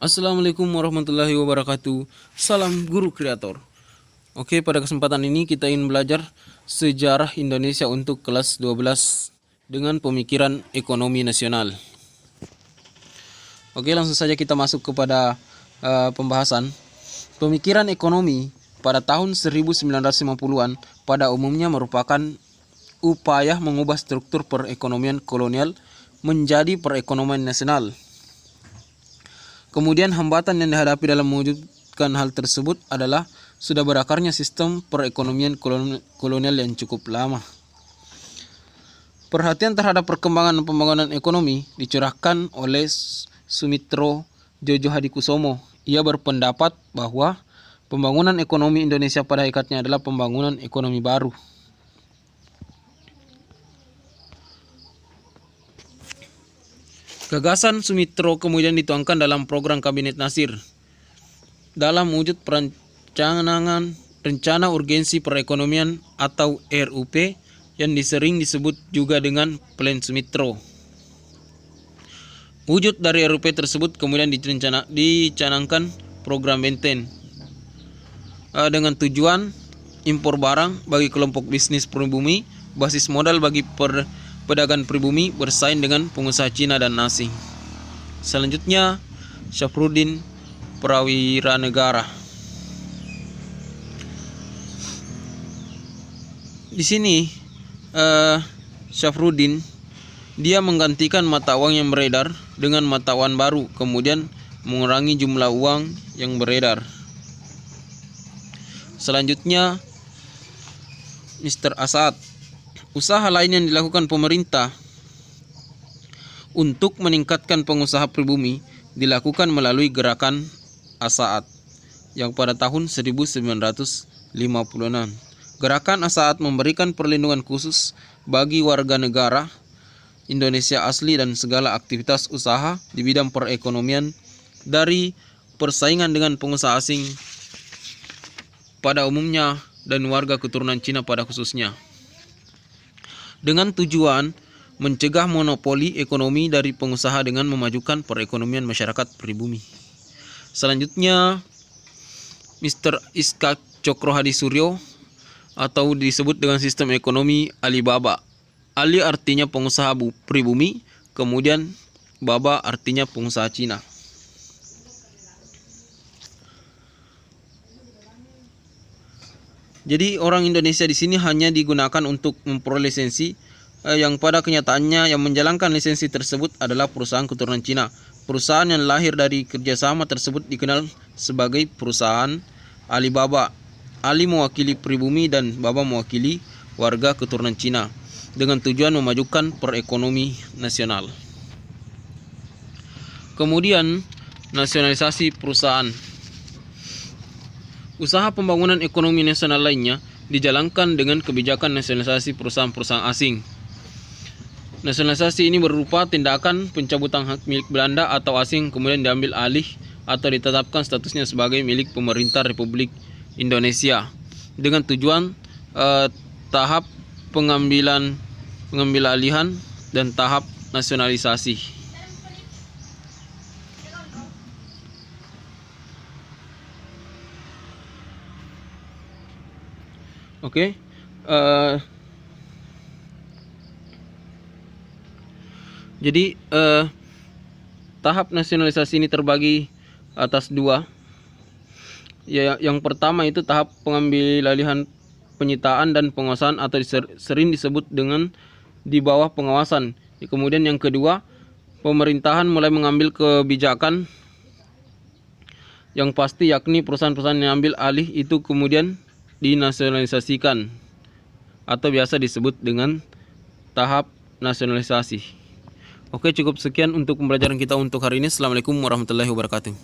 Assalamualaikum warahmatullahi wabarakatuh. Salam guru kreator. Oke, pada kesempatan ini kita ingin belajar sejarah Indonesia untuk kelas 12 dengan pemikiran ekonomi nasional. Oke, langsung saja kita masuk kepada pembahasan. Pemikiran ekonomi pada tahun 1950-an pada umumnya merupakan upaya mengubah struktur perekonomian kolonial menjadi perekonomian nasional. Kemudian hambatan yang dihadapi dalam mewujudkan hal tersebut adalah sudah berakarnya sistem perekonomian kolonial yang cukup lama. Perhatian terhadap perkembangan pembangunan ekonomi dicurahkan oleh Sumitro Jojo Hadikusumo. Ia berpendapat bahwa pembangunan ekonomi Indonesia pada hakikatnya adalah pembangunan ekonomi baru. Gagasan Sumitro kemudian dituangkan dalam program Kabinet Nasir dalam wujud perencanaan Rencana Urgensi Perekonomian atau RUP yang sering disebut juga dengan Plan Sumitro. Wujud dari RUP tersebut kemudian dicanangkan program Benten dengan tujuan impor barang bagi kelompok bisnis pribumi, basis modal bagi pedagang pribumi bersaing dengan pengusaha Cina dan asing. Selanjutnya, Syafruddin Prawira Negara. Di sini Syafruddin dia menggantikan mata uang yang beredar dengan mata uang baru, kemudian mengurangi jumlah uang yang beredar. Selanjutnya, Mr. Asad. Usaha lain yang dilakukan pemerintah untuk meningkatkan pengusaha pribumi dilakukan melalui gerakan Asaat yang pada tahun 1956. Gerakan Asaat memberikan perlindungan khusus bagi warga negara Indonesia asli dan segala aktivitas usaha di bidang perekonomian dari persaingan dengan pengusaha asing pada umumnya dan warga keturunan Cina pada khususnya, dengan tujuan mencegah monopoli ekonomi dari pengusaha dengan memajukan perekonomian masyarakat pribumi. Selanjutnya, Mr. Iskak Cokro Hadi Suryo atau disebut dengan sistem ekonomi Alibaba. Ali artinya pengusaha pribumi, kemudian Baba artinya pengusaha Cina. Jadi orang Indonesia di sini hanya digunakan untuk memperoleh lisensi yang pada kenyataannya yang menjalankan lisensi tersebut adalah perusahaan keturunan Cina. Perusahaan yang lahir dari kerjasama tersebut dikenal sebagai perusahaan Alibaba. Ali mewakili pribumi dan Baba mewakili warga keturunan Cina dengan tujuan memajukan perekonomi nasional. Kemudian nasionalisasi perusahaan. Usaha pembangunan ekonomi nasional lainnya dijalankan dengan kebijakan nasionalisasi perusahaan-perusahaan asing. Nasionalisasi ini berupa tindakan pencabutan hak milik Belanda atau asing kemudian diambil alih atau ditetapkan statusnya sebagai milik pemerintah Republik Indonesia dengan tujuan tahap pengambilalihan dan tahap nasionalisasi. Oke, jadi tahap nasionalisasi ini terbagi atas dua. Ya, yang pertama itu tahap pengambilalihan penyitaan dan penguasaan atau sering disebut dengan di bawah pengawasan. Kemudian yang kedua, pemerintahan mulai mengambil kebijakan yang pasti, yakni perusahaan-perusahaan yang ambil alih itu kemudian dinasionalisasikan atau biasa disebut dengan tahap nasionalisasi. Oke, cukup sekian untuk pembelajaran kita untuk hari ini. Assalamualaikum warahmatullahi wabarakatuh.